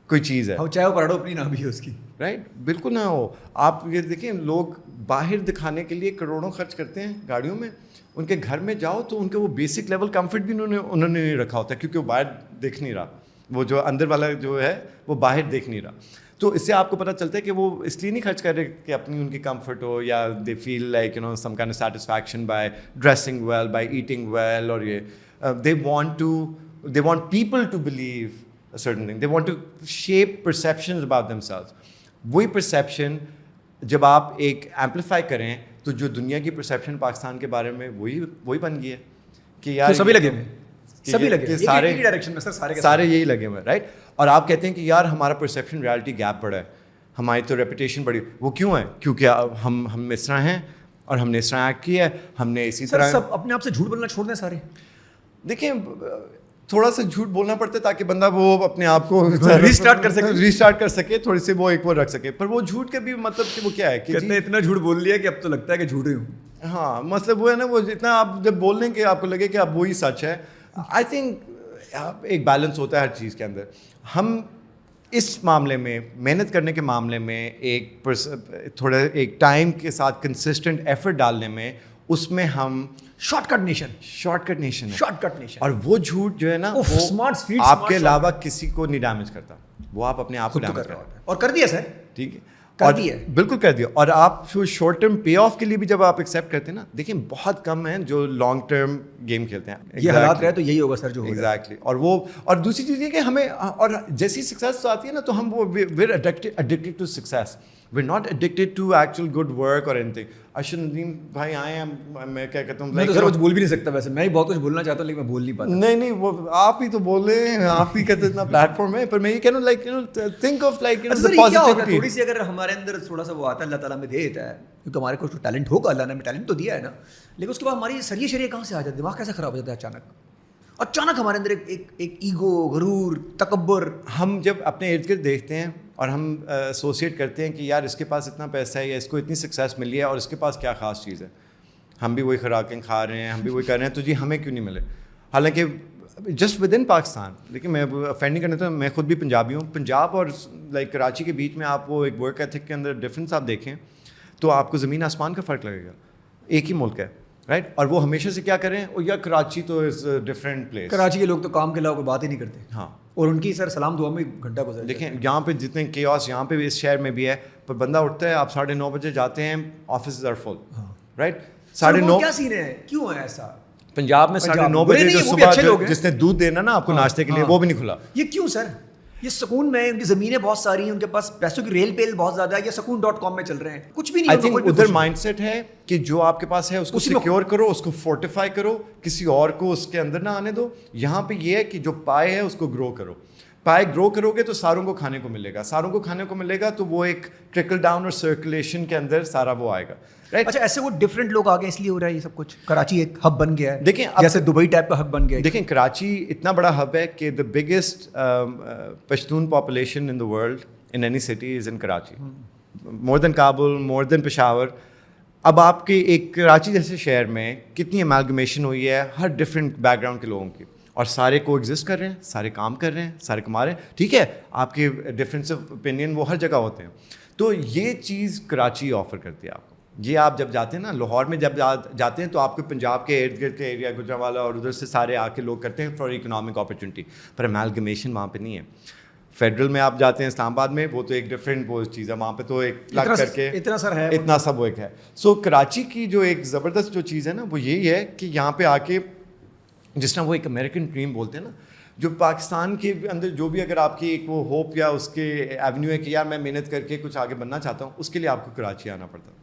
کوئی چیز ہے, چاہے وہ پراڈو اپنی نہ بھی ہے اس کی, رائٹ, بالکل نہ ہو. آپ یہ دیکھیں لوگ باہر دکھانے کے لیے کروڑوں خرچ کرتے ہیں گاڑیوں میں, ان کے گھر میں جاؤ تو ان کے وہ بیسک لیول کمفرٹ بھی انہوں نے نہیں رکھا ہوتا کیونکہ وہ باہر دیکھ نہیں رہا, وہ جو اندر والا جو ہے وہ باہر دیکھ نہیں رہا. تو اس سے آپ کو پتہ چلتا ہے کہ وہ اس لیے نہیں خرچ کر رہے کہ اپنی ان کی کمفرٹ ہو, یا they feel like some kind of satisfaction by dressing well, by eating well, اور یہ they want people to believe a certain thing. They want to shape perceptions about themselves. وہی پرسیپشن جب آپ ایک ایمپلیفائی کریں تو جو دنیا کی پرسیپشن پاکستان کے بارے میں وہی بن گئی ہے کہ یار سبھی لگے ہوئے سارے یہی لگے ہوئے, رائٹ. اور آپ کہتے ہیں کہ یار ہمارا پرسیپشن ریالٹی گیپ بڑا ہے, ہماری تو ریپوٹیشن بڑی. وہ کیوں ہے؟ کیونکہ ہم اس طرح ہیں اور ہم نے اس طرح ایکٹ کیا ہے, ہم نے اسی طرح. سب اپنے آپ سے جھوٹ بولنا چھوڑ دیں سارے. دیکھیں تھوڑا سا جھوٹ بولنا پڑتا ہے تاکہ بندہ وہ اپنے آپ کو ریسٹارٹ کر سکے, تھوڑی سی وہ ایک وہ رکھ سکے. پر وہ جھوٹ کا بھی مطلب کہ وہ کیا ہے کہ اتنا جھوٹ بول لیا کہ اب تو لگتا ہے کہ جھوٹ ہی ہوں. ہاں مطلب وہ ہے نا, وہ جتنا آپ جب بول لیں کہ آپ کو لگے کہ اب وہی سچ ہے. آئی تھنک ایک بیلنس ہوتا ہے ہر چیز کے اندر. ہم اس معاملے میں محنت کرنے کے معاملے میں ایک تھوڑا ایک ٹائم کے ساتھ کنسسٹنٹ ایفرٹ ڈالنے میں, اس میں ہم شارٹ کٹ نیشن اور وہ جھوٹ جو ہے نا وہ آپ کے علاوہ کسی کو نہیں ڈیمیج کرتا, وہ آپ اپنے آپ کو ڈیمیج کرتے ہیں. اور کر دیا سر, ٹھیک ہے, بالکل کر دیا. اور آپ شارٹ ٹرم پے آف کے لیے بھی جب آپ ایکسیپٹ کرتے ہیں نا, دیکھیں بہت کم ہیں جو لانگ ٹرم گیم کھیلتے ہیں. یہ حالات رہے تو یہی ہوگا سر جو ہوگا. ایگزیکٹلی. اور دوسری چیز یہ کہ ہمیں اور جیسی سکسیس آتی ہے نا تو ہم وہ were addicted to success, we not addicted to actual good work اور اینی تھنگ. ارشد ندیم بھائی آئے ہیں, میں کیا کہتا ہوں, میں تو سر کچھ بول بھی نہیں سکتا, ویسے میں ہی بہت کچھ بولنا چاہتا ہوں لیکن میں بول نہیں پاتا. نہیں وہ آپ ہی تو بول رہے ہیں, آپ ہی کہتے اتنا پلیٹ فارم ہے. پر میں یہ کہہ رہا ہوں like think of like positivity. تھوڑی سی اگر ہمارے اندر تھوڑا سا وہ آتا ہے, اللہ تعالیٰ میں دے دیتا ہے, کیونکہ ہمارے کو ٹیلنٹ ہوگا, اللہ نے ہمیں ٹیلنٹ تو دیا ہے نا, لیکن اس کے بعد ہماری سریے شریعہ کہاں سے آ جاتا ہے, دماغ کیسے خراب ہو جاتا ہے اچانک ہمارے اندر ایک ایگو, غرور, تکبر. ہم جب اپنے ارد گرد دیکھتے ہیں اور ہم ایسوسیٹ کرتے ہیں کہ یار اس کے پاس اتنا پیسہ ہے یا اس کو اتنی سکسیس ملی ہے اور اس کے پاس کیا خاص چیز ہے, ہم بھی وہی خوراکیں کھا رہے ہیں, ہم بھی وہی کر رہے ہیں, تو جی ہمیں کیوں نہیں ملے. حالانکہ جسٹ ود ان پاکستان, لیکن میں افینڈ نہیں کرنا تھا, میں خود بھی پنجابی ہوں. پنجاب اور لائک کراچی کے بیچ میں آپ وہ ایک ورک ایتھک کے اندر ڈفرینس آپ دیکھیں تو آپ کو زمین آسمان کا فرق لگے گا. ایک ہی ملک ہے, رائٹ. اور وہ ہمیشہ سے کیا کریں, اور یا کراچی تو از ڈفرینٹ پلیس. کراچی کے لوگ تو کام کے علاوہ کوئی بات ہی نہیں کرتے. ہاں, اور ان کی سر سلام دعا میں گھنٹہ گزر. دیکھیں یہاں پہ جتنے کیوس یہاں پہ بھی اس شہر میں بھی ہے, پر بندہ اٹھتا ہے, آپ 9:30 بجے جاتے ہیں, آفسز آر فل, رائٹ. 9:30 کیا سین ہے, کیوں ہے ایسا پنجاب میں 9:30 بجے جو صبح جس نے دودھ دینا نا آپ کو ناشتے کے لیے, وہ بھی نہیں کھلا. یہ کیوں سر؟ یہ سکون میں, ان کی زمینیں بہت ساری ہیں, ان کے پاس پیسوں کی ریل پیل بہت زیادہ ہے, یہ سکون.com میں چل رہے ہیں, کچھ بھی نہیں. آئی تھنک ادھر مائنڈ سیٹ ہے کہ جو آپ کے پاس ہے اس کو سیکیور کرو, اس کو فورٹیفائی کرو, کسی اور کو اس کے اندر نہ آنے دو. یہاں پہ یہ ہے کہ جو پائے ہے اس کو گرو کرو. پائے گرو کرو گے تو ساروں کو کھانے کو ملے گا, ساروں کو کھانے کو ملے گا تو وہ ایک ٹرکل ڈاؤن اور سرکولیشن کے اندر سارا وہ آئے گا. اچھا, ایسے وہ ڈفرینٹ لوگ آگے اس لیے ہو رہا ہے یہ سب کچھ. کراچی ایک ہب بن گیا ہے, دیکھیں جیسے دبئی ٹائپ کا ہب بن گیا ہے. دیکھیں کراچی اتنا بڑا ہب ہے کہ the biggest Pashtun population in the world in any city is in Karachi, more than Kabul, more than Peshawar. اب آپ کے ایک کراچی جیسے شہر میں کتنی امیلگمیشن ہوئی ہے ہر ڈفرینٹ بیک گراؤنڈ کے لوگوں کی, اور سارے کو ایگزسٹ کر رہے ہیں, سارے کام کر رہے ہیں, سارے کما رہے ہیں. ٹھیک ہے, آپ کے ڈفرینس آف اوپینین وہ ہر جگہ ہوتے ہیں. تو یہ چیز کراچی آفر کرتی ہے آپ کو. یہ آپ جب جاتے ہیں نا, لاہور میں جب جاتے ہیں تو آپ کو پنجاب کے ارد گرد کے ایریا, گجرانوالا اور ادھر سے سارے آ کے لوگ کرتے ہیں for economic opportunity, per amalgamation وہاں پہ نہیں ہے. فیڈرل میں آپ جاتے ہیں اسلام آباد میں, وہ تو ایک ڈفرینٹ وہ چیز ہے, وہاں پہ تو ایک پلگ کر کے اتنا سب وہ ایک ہے. سو کراچی کی جو ایک زبردست جو چیز ہے نا وہ یہی ہے کہ یہاں پہ آ کے جس طرح وہ ایک امریکن ڈریم بولتے ہیں نا, جو پاکستان کے اندر جو بھی اگر آپ کی ایک وہ ہوپ یا اس کے ایونیو ہے کہ یار میں محنت کر کے کچھ آگے بننا چاہتا ہوں, اس کے لیے آپ کو کراچی آنا پڑتا ہے.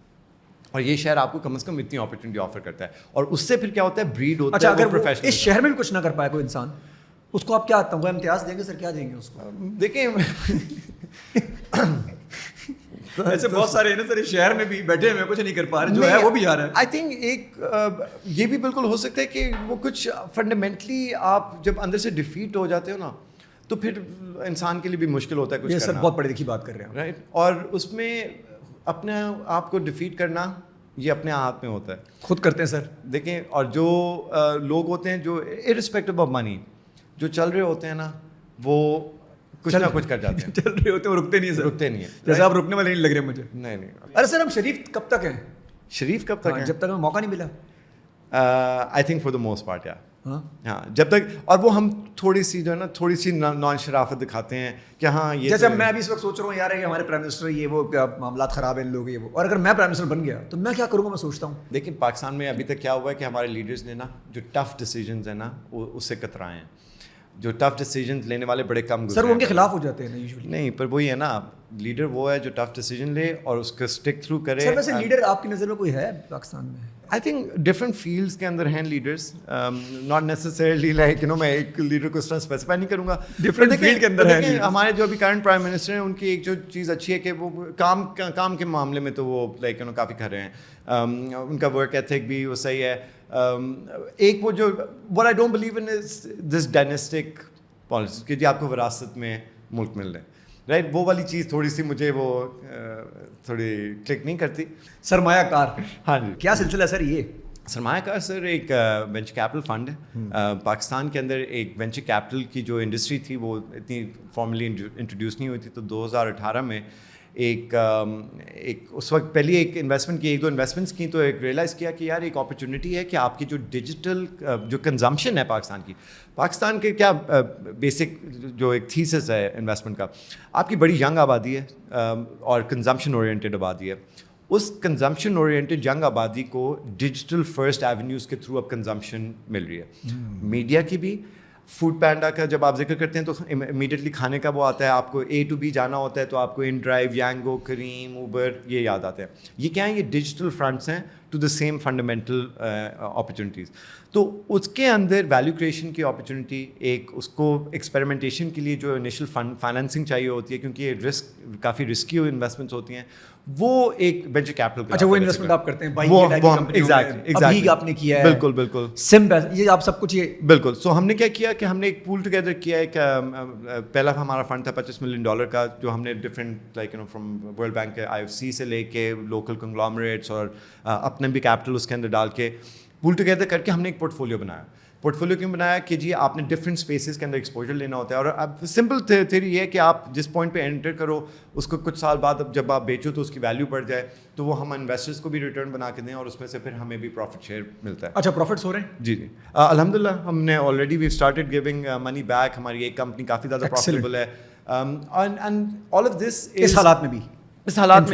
اور یہ شہر آپ کو کم از کم اتنی اپرچونیٹی آفر کرتا ہے, اور اس سے پھر کیا ہوتا ہے, بریڈ ہوتا ہے. اگر پروفیشنل اس شہر میں بھی کچھ نہ کر پائے کوئی انسان, اس کو آپ کیا تمغہ امتیاز دیں گے سر, کیا دیں گے اس کو؟ دیکھیں ایسے بہت سارے ہیں نا سر شہر میں بھی بیٹھے ہوئے کچھ نہیں کر پا رہے, جو ہے وہ بھی آ رہا ہے. آئی تھنک ایک یہ بھی بالکل ہو سکتا ہے کہ وہ کچھ فنڈامنٹلی آپ جب اندر سے ڈیفیٹ ہو جاتے ہو نا, تو پھر انسان کے لیے بھی مشکل ہوتا ہے کچھ کرنا. سر بہت بڑی دیکھی بات کر رہے ہیں, رائٹ. اور اس میں اپنے آپ کو ڈیفیٹ کرنا یہ اپنے ہاتھ میں ہوتا ہے, خود کرتے ہیں سر. دیکھیں, اور جو لوگ ہوتے ہیں جو ارسپیکٹو آف منی جو چل رہے ہوتے ہیں نا, وہ کچھ نہ کچھ کر جاتے ہیں. چل رہے ہوتے ہیں, رکتے نہیں سر, رکتے نہیں ہیں. جیسے آپ رکنے والے نہیں لگ رہے مجھے. نہیں. ارے سر ہم شریف کب تک ہیں؟ شریف کب تک ہیں؟ جب تک ہمیں موقع نہیں ملا. I think for the most part, ہاں جب تک. اور وہ ہم تھوڑی سی جو ہے نا تھوڑی سی نان شرافت دکھاتے ہیں کہ ہاں یہ, جیسے میں ابھی اس وقت سوچ رہا ہوں یار کہ ہمارے پرائم منسٹر یہ وہ معاملات خراب ہیں ان لوگ یہ وہ, اور اگر میں پرائم منسٹر بن گیا تو میں کیا کروں گا, میں سوچتا ہوں. لیکن پاکستان میں ابھی تک کیا ہوا ہے کہ ہمارے لیڈرز نے نا جو ٹف ڈیسیجنز ہیں نا وہ اس سے کترائے ہیں. جو ٹف ڈیسیجنز لینے والے بڑے کم سر, وہ ان کے خلاف ہو جاتے ہیں نا یوزلی. نہیں, پر وہی ہے نا, لیڈر وہ ہے جو ٹف ڈیسیجن لے اور اس کو اسٹک تھرو کرے. سر ویسے لیڈر آپ کی نظر میں کوئی ہے پاکستان میں؟ آئی تھنک ڈفرینٹ فیلڈس کے اندر ہیں leaders, not necessarily like you know میں ایک لیڈر کو اس طرح اسپیسیفائی نہیں کروں گا. ڈفرینٹ فیلڈ کے اندر ہیں. ہمارے جو ابھی کرنٹ پرائم منسٹر ہیں ان کی ایک جو چیز اچھی ہے کہ وہ کام کے معاملے میں تو وہ لائک یو نو کافی کر رہے ہیں, ان کا ورک ایتھک بھی وہ صحیح ہے. ایک وہ جو what I don't believe in is this dynastic policy کہ جی آپ کو وراثت میں ملک مل رہے ہیں, رائٹ. وہ والی چیز تھوڑی سی مجھے وہ تھوڑی کلک نہیں کرتی. سرمایہ کار, ہاں جی, کیا سلسلہ ہے سر یہ؟ سرمایہ کار سر ایک وینچر کیپٹل فنڈ ہے. پاکستان کے اندر ایک وینچر کیپٹل کی جو انڈسٹری تھی وہ اتنی فارملی انٹروڈیوس نہیں ہوئی تھی, تو 2018 میں ایک اس وقت پہلی ایک انویسٹمنٹ کی, 1-2 انویسٹمنٹس کی, تو ایک ریئلائز کیا کہ یار ایک اپرچونیٹی ہے کہ آپ کی جو ڈیجیٹل جو کنزمپشن ہے پاکستان کے کیا بیسک جو ایک تھیسس ہے انویسٹمنٹ کا, آپ کی بڑی ینگ آبادی ہے اور کنزمپشن اورینٹیڈ آبادی ہے. اس کنزمپشن اورینٹیڈ ینگ آبادی کو ڈیجیٹل فرسٹ ایونیوز کے تھرو اب کنزمپشن مل رہی ہے. میڈیا کی بھی, فوڈ پینڈا کا جب آپ ذکر کرتے ہیں تو امیڈیٹلی کھانے کا وہ آتا ہے, آپ کو A to B جانا ہوتا ہے تو آپ کو ان ڈرائیو, یانگو, کریم, اوبر یہ یاد آتے ہیں. یہ کیا ہیں, یہ ڈیجیٹل فرنٹس ہیں to the same fundamental opportunities. تو اس کے اندر ویلیو کریشن کی اپرچونیٹی, ایک اس کو ایکسپیریمنٹیشن کے لیے جو انیشل فائنینسنگ چاہیے ہوتی ہے کیونکہ یہ کافی رسکی انویسٹمنٹس ہوتی ہیں, وہ ایک وینچر کیپٹل. اچھا, وہ انویسٹمنٹ آپ کرتے ہیں ایگزیکٹلی آپ نے کیا ہے, بالکل سم یہ آپ سب کچھ یہ بالکل. سو ہم نے کیا کیا کہ ہم نے ایک پول ٹوگیدر کیا, ایک پہلا ہمارا فنڈ تھا $25 ملین کا, جو ہم نے different like you know from World Bank کے IFC سے لے کے لوکل کنگلومریٹس اور اپنے بھی کیپٹل اس کے اندر ڈال کے پول ٹوگیدر کر کے ہم نے ایک پورٹفولیو بنایا. پورٹفولیو کیوں بنایا کہ جی آپ نے ڈفرینٹ اسپیسیز کے اندر ایکسپوجر لینا ہوتا ہے, اور اب سمپل تھیوری یہ ہے کہ آپ جس پوائنٹ پہ انٹر کرو اس کو کچھ سال بعد اب جب آپ بیچو تو اس کی ویلیو بڑھ جائے, تو وہ ہم انویسٹرس کو بھی ریٹرن بنا کے دیں اور اس میں سے پھر ہمیں بھی پروفٹ شیئر ملتا ہے. اچھا پروفٹس ہو رہے ہیں؟ جی جی الحمدللہ ہم نے already we started giving money back. ہماری ایک کمپنی کافی زیادہ پروفیٹیبل ہے, اینڈ آل آف دس اس حالات میں بھی, اس حالات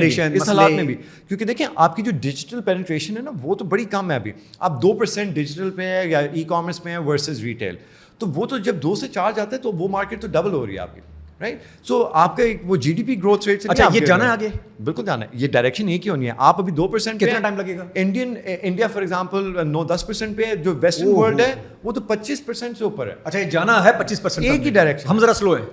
میں بھی کیونکہ دیکھیں آپ کی جو ڈیجیٹل پینیٹریشن ہے نا وہ تو بڑی کم ہے ابھی. آپ 2% ڈیجیٹل پہ ہے یا ای کامرس میں ہے ورسز ریٹیل, تو وہ تو جب 2 سے 4 جاتا ہے تو وہ مارکیٹ تو ڈبل ہو رہی ہے آپ کی, رائٹ. سو آپ کا وہ G D P growth rate سے اچھا یہ جانا ہے آگے, بالکل جانا ہے, یہ ڈائریکشن ایک ہی ہونی ہے. آپ ابھی 2% کتنا ٹائم لگے گا؟ انڈیا فار ایگزامپل 9-10% پہ ہے, جو ویسٹرن ورلڈ ہے وہ تو 25% سے اوپر ہے. اچھا یہ جانا ہے 25%, ایک ہی ڈائریکشن. ہم ذرا سلو ہیں,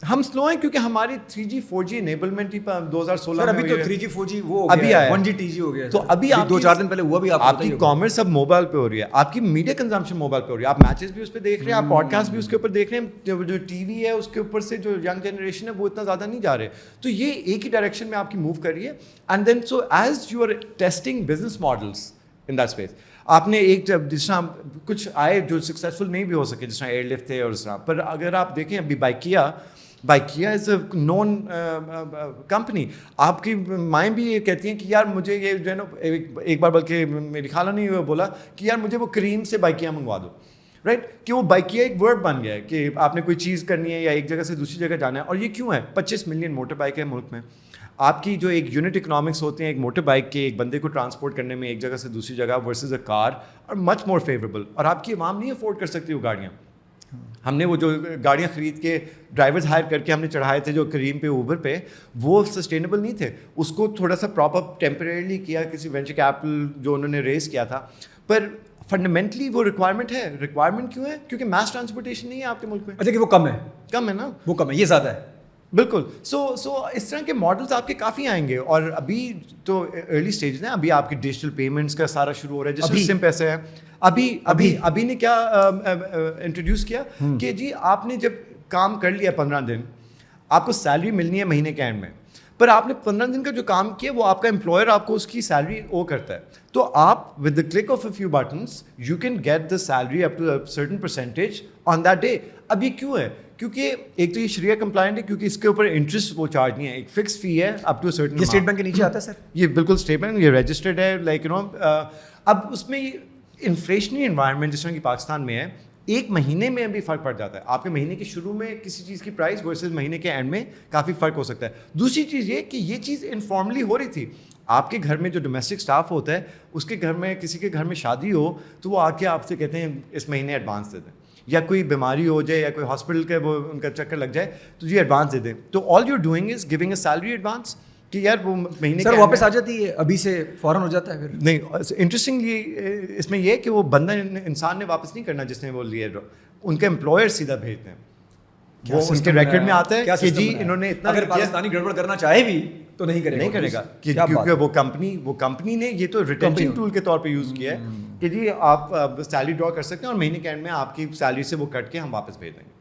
ہم سلو ہیں کیونکہ ہماری 3G 4G انیبلمنٹ ہی 2016 میں ابھی تو 3G 4G وہ ابھی آیا 1G TG ہو گیا, تو ابھی آپ 2-4 دن پہلے ہوا بھی. آپ کی کامرس اب موبائل پہ ہو رہی ہے, آپ کی میڈیا کنزمپشن موبائل پہ ہو رہی ہے, آپ میچز بھی اس پہ دیکھ رہے ہیں, آپ پوڈ کاسٹ بھی اس کے اوپر دیکھ رہے ہیں, جو ٹی وی ہے اس کے اوپر سے جو ینگ جنریشن ہے وہ اتنا زیادہ نہیں جا رہے. تو یہ ایک ہی ڈائریکشن میں آپ کی موو کر رہی ہے. And then so as you are testing business models in that space, آپ نے ایک جس طرح کچھ آئے جو سکسیزفل نہیں بھی ہو سکے, جس طرح ایئر لفٹ تھے اور اس طرح, پر اگر آپ دیکھیں ابھی بائکیا از اے نون کمپنی. آپ کی مائیں بھی یہ کہتی ہیں کہ یار مجھے یہ جو ہے نا, ایک بار بلکہ میری خالہ نے بولا کہ یار مجھے وہ کریم سے بائکیا منگوا دو, رائٹ. کہ وہ بائکیا ایک ورڈ بن گیا ہے کہ آپ نے کوئی چیز کرنی ہے یا ایک جگہ سے دوسری جگہ جانا ہے. اور یہ کیوں ہے؟ 25 ملین موٹر بائک ہے ملک میں. آپ کی جو ایک یونٹ اکنامکس ہوتے ہیں ایک موٹر بائک کے, ایک بندے کو ٹرانسپورٹ کرنے میں ایک جگہ سے دوسری جگہ ورسز اے کار, اور مچ مور فیوریبل. اور آپ کی عوام نہیں افورڈ کر سکتی وہ گاڑیاں. ہم نے وہ جو گاڑیاں خرید کے ڈرائیورز ہائر کر کے ہم نے چڑھائے تھے جو کریم پہ اوبر پہ, وہ سسٹینیبل نہیں تھے. اس کو تھوڑا سا پراپ اپ ٹیمپریرلی کیا کسی وینچر کیپٹل جو انہوں نے ریز کیا تھا, پر فنڈامنٹلی وہ ریکوائرمنٹ ہے. ریکوائرمنٹ کیوں ہے؟ کیونکہ میس ٹرانسپورٹیشن نہیں ہے آپ کے ملک میں. اچھا کہ وہ کم ہے نا, وہ کم ہے, یہ زیادہ ہے. بالکل. سو اس طرح کے ماڈلس آپ کے کافی آئیں گے, اور ابھی تو ارلی اسٹیج ہیں. ابھی آپ کی ڈیجیٹل پیمنٹس کا سارا شروع ہو رہا ہے, جس میں سم پیسے ہیں. ابھی نے کیا انٹروڈیوس کیا کہ جی آپ نے جب کام کر لیا 15 دن, آپ کو سیلری ملنی ہے مہینے کے اینڈ میں, پر آپ نے 15 دن کا جو کام کیا وہ آپ کا امپلائر آپ کو اس کی سیلری او کرتا ہے. تو آپ with the click of a few buttons you can get the salary up to certain percentage on that day. اب یہ کیوں ہے؟ کیونکہ ایک تو یہ شریعہ کمپلائنٹ ہے, کیونکہ اس کے اوپر انٹرسٹ وہ چارج نہیں ہے, ایک فکس فی ہے اپ ٹو سرٹن. یہ اسٹیٹ بینک کے نیچے آتا ہے سر؟ یہ بالکل اسٹیٹ بینک, یہ رجسٹرڈ ہے. لائک یو نو اب اس میں انفلیشنری انوائرمنٹ جس طرح کی پاکستان میں ہے, ایک مہینے میں بھی فرق پڑ جاتا ہے. آپ کے مہینے کے شروع میں کسی چیز کی پرائس ورسز مہینے کے اینڈ میں کافی فرق ہو سکتا ہے. دوسری چیز یہ کہ یہ چیز انفارملی ہو رہی تھی. آپ کے گھر میں جو ڈومیسٹک اسٹاف ہوتا ہے, اس کے گھر میں کسی کے گھر میں شادی ہو تو وہ آ کے آپ سے کہتے ہیں اس مہینے ایڈوانس دے دیں, یا کوئی بیماری ہو جائے یا کوئی ہاسپٹل کے وہ ان کا چکر لگ جائے تو جی ایڈوانس دے دیں. تو all you are doing is giving a salary advance کہ یار وہ مہینے سر واپس آ جاتی ہے ابھی سے فوراً ہو جاتا ہے. پھر نہیں, انٹرسٹنگلی اس میں یہ کہ وہ بندہ انسان نے واپس نہیں کرنا جس نے وہ لیے, ان کے امپلائر سیدھا بھیجتے ہیں. وہ ان کے ریکارڈ میں آتا ہے کہ جی انہوں نے اتنا, اگر پاکستانی گڑبڑ کرنا چاہے بھی تو نہیں کرے گا کیونکہ وہ کمپنی نے یہ تو ریٹینشن ٹول کے طور پہ یوز کیا ہے کہ جی آپ سیلری ڈرا کر سکتے ہیں اور مہینے کے اینڈ میں آپ کی سیلری سے وہ کٹ کے ہم واپس بھیج دیں گے.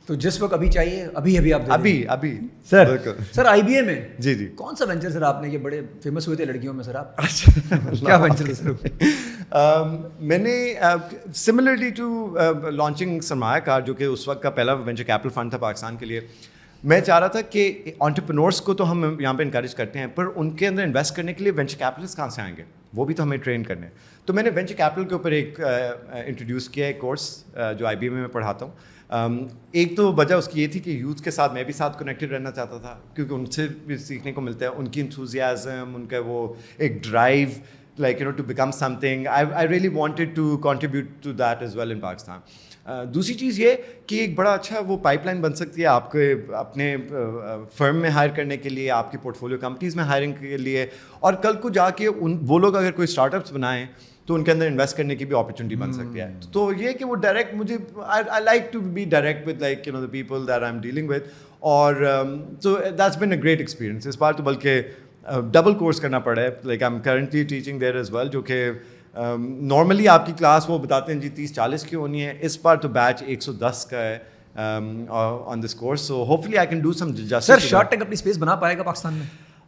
تو جس وقت ابھی چاہیے ابھی آپ ابھی سر آئی بی اے میں جی کون سا وینچر سر آپ نے, یہ بڑے فیمس ہوئے تھے لڑکیوں میں سر, آپ کیا وینچر سر؟ میں نے سملرلی ٹو لانچنگ سرمایہ کار, جو کہ اس وقت کا پہلا وینچر کیپٹل فنڈ تھا پاکستان کے لیے, میں چاہ رہا تھا کہ انٹرپرینورس کو تو ہم یہاں پہ انکریج کرتے ہیں, پر ان کے اندر انویسٹ کرنے کے لیے وینچر کیپٹلسٹ کہاں سے آئیں گے, وہ بھی تو ہمیں ٹرین کرنے ہیں. تو میں نے وینچر کیپٹل کے اوپر ایک انٹروڈیوس کیا ایک کورس جو آئی بی اے میں پڑھاتا ہوں. ایک تو وجہ اس کی یہ تھی کہ یوتھ کے ساتھ میں بھی ساتھ کنیکٹڈ رہنا چاہتا تھا, کیونکہ ان سے بھی سیکھنے کو ملتا ہے, ان کی انتھوزیازم, ان کا وہ ایک drive like to become something. I really wanted to contribute to that as well in Pakistan. دوسری چیز یہ کہ ایک بڑا اچھا وہ پائپ لائن بن سکتی ہے آپ کے اپنے فرم میں ہائر کرنے کے لیے, آپ کی پورٹ فولیو کمپنیز میں ہائرنگ کے لیے, اور کل کو جا کے وہ لوگ اگر کوئی اسٹارٹ اپس بنائیں تو ان کے اندر انویسٹ کرنے کی بھی اپرچونیٹی بن سکتی ہے. تو یہ کہ وہ ڈائریکٹ مجھے I like to be direct with like the people that I'm dealing with, اور so that's been a great experience. اس بار تو بلکہ ڈبل کورس کرنا پڑا ہے. Like I am currently teaching there as well, جو کہ نارملی آپ کی کلاس وہ بتاتے ہیں جی 30-40 کی ہونی ہے, اس بار تو بیچ 110 کا ہے on this course. So hopefully I can do some justice. Sir Shark Tank اپنی اسپیس بنا پائے گا پاکستان میں؟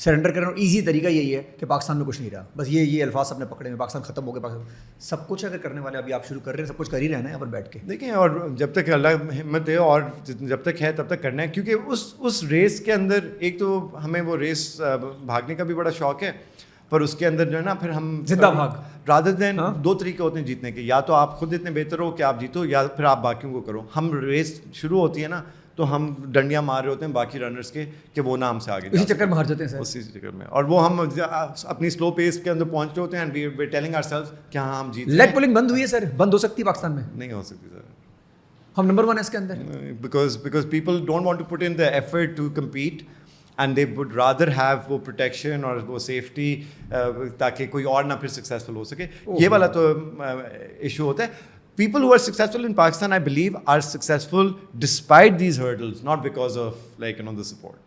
سرنڈر کرنا. ایزی طریقہ یہی ہے کہ پاکستان میں کچھ نہیں رہا, بس یہ الفاظ اپنے پکڑے میں, پاکستان ختم ہو گیا, پاکستان سب کچھ اگر کرنے والے ابھی آپ شروع کر رہے ہیں, سب کچھ کر ہی رہنا ہے یہاں پر بیٹھ کے. دیکھیں, اور جب تک اللہ ہمت دے اور جب تک ہے تب تک کرنا ہے, کیونکہ اس ریس کے اندر ایک تو ہمیں وہ ریس بھاگنے کا بھی بڑا شوق ہے, پر اس کے اندر جو ہے نا پھر ہم زندہ بھاگ, رادر دین دو طریقے ہوتے ہیں جیتنے کے, یا تو آپ خود اتنے بہتر ہو کہ آپ جیتو, یا پھر آپ باقیوں کو کرو. ہم ریس شروع ہوتی ہے نا تو ہم ڈنڈیاں مار رہے ہوتے ہیں باقی رنرس کے کہ وہ نام سے آگے, اسی چکر میں ہار جاتے ہیں سر, اسی چکر میں, اور وہ ہم اپنی سلو پیس کے اندر پہنچ رہے ہوتے ہیں, and we are telling our self کہ ہاں ہم جیت. لیگ پولنگ بند ہوئی ہے سر, بند ہو سکتی ہے پاکستان میں؟ نہیں ہو سکتی سر, ہم نمبر 1 ہے اس کے اندر. because people don't want to put in the effort to compete and they would rather have وہ protection اور وہ safety تاکہ کوئی اور نہ پھر successful ہو سکے. یہ والا تو ایشو ہوتا ہے. People who are successful in Pakistan, I believe, are successful despite these hurdles, not because of the support.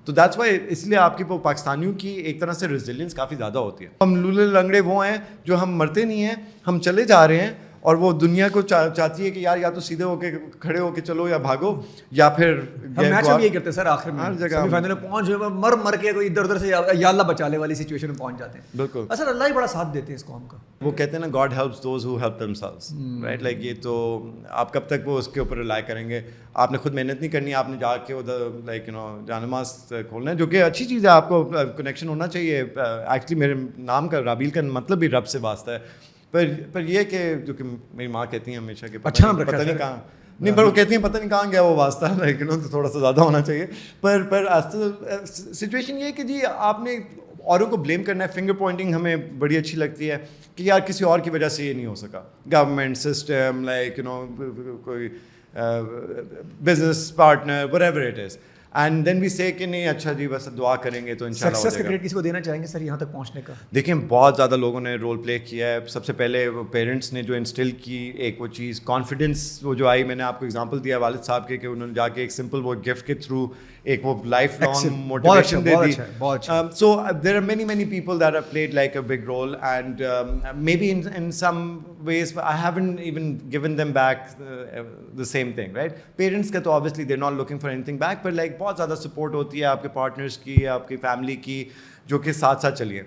تو دیٹس وائی اس لیے آپ کی پاکستانیوں کی ایک طرح سے ریزیلینس کافی زیادہ ہوتی ہے. ہم لولے لنگڑے وہ ہیں جو ہم مرتے نہیں ہیں, ہم چلے جا رہے ہیں, اور وہ دنیا کو چاہتی ہے کہ یار یا تو سیدھے ہو کے کھڑے ہو کے چلو یا بھاگو, یا پھر ہم میچ میں یہی کرتے ہیں سر, آخر میں سیمی فائنل میں پہنچ ہوئے مر کے کوئی ادھر ادھر سے یا اللہ بچا لے والی سچویشن میں پہنچ جاتے ہیں. بالکل, اصل اللہ ہی بڑا ساتھ دیتے ہیں اس قوم کا. وہ کہتے ہیں نا God helps those who help themselves, right? Like یہ تو آپ کب تک وہ اس کے اوپر ریلائی کریں گے, آپ نے خود محنت نہیں کرنی, آپ نے جا کے ادھر جانماز کھولنا ہے, جو کہ اچھی چیز ہے, آپ کو کنیکشن ہونا چاہیے. ایکچولی میرے نام کا رابیل کا مطلب بھی رب سے واسطہ ہے, پر یہ کہ جو کہ میری ماں کہتی ہیں ہمیشہ کہ پتہ نہیں کہاں, نہیں پر وہ کہتی ہیں پتہ نہیں کہاں گیا وہ واسطہ, لیکن تو تھوڑا سا زیادہ ہونا چاہیے. پر سچویشن یہ ہے کہ جی آپ نے اوروں کو بلیم کرنا ہے. فنگر پوائنٹنگ ہمیں بڑی اچھی لگتی ہے کہ یار کسی اور کی وجہ سے یہ نہیں ہو سکا, گورنمنٹ سسٹم, کوئی business partner, whatever it is. And then we سے کہ نہیں اچھا جی بس دعا کریں گے تو انشاءاللہ ہو جائے گا. سکسیس کا کریڈٹ کس کو دینا چاہیں گے سر یہاں تک پہنچنے کا؟ دیکھیں بہت زیادہ لوگوں نے رول پلے کیا ہے. سب سے پہلے پیرنٹس نے جو انسٹل کی ایک وہ چیز کانفیڈنس وہ جو آئی, میں نے آپ کو اگزامپل دیا والد صاحب کے کہ انہوں نے جا کے ایک سمپل وہ گفٹ کے تھرو ایک وہ لائف لانگ موٹیویشن دے دی. So there are many people that have played like a big role, and maybe in some ways I haven't even given them back the same thing, right? Parents ka to obviously they're not looking for anything back, but like bahut zyada support hoti hai aapke partners کی, aapki family کی, جو کہ ساتھ ساتھ چلیے.